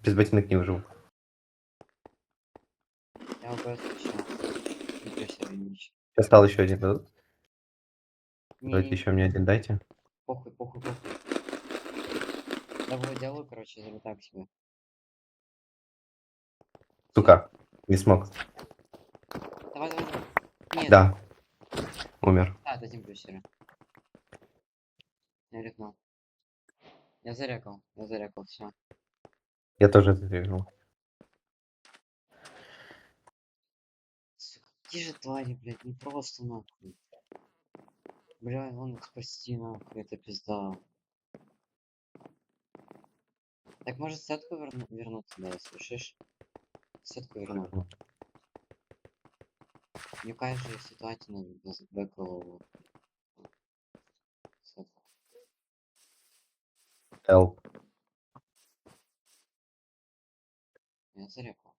Без ботинок не выживу. Я ОБС включил. Ничего себе, ничего. Остал еще один дадут? Давайте Не-не-не, еще мне один дайте. похуй, похуй, похуй. Добро делаю, короче, за так себе. Всё. Сука, не смог. Давай, давай, давай. Нет, Да, умер. дадим плюсера. Я рекнул. Я зарекал, все. Я тоже это выиграл. Сука, какие же твари, блядь, не просто нахуй. Бля, вон их спасти нахуй, это пизда. Так может сетку вернуться, да, слышишь? Сетку верну. Яка же ситуація без бекового сетку. Help. Я зарекал.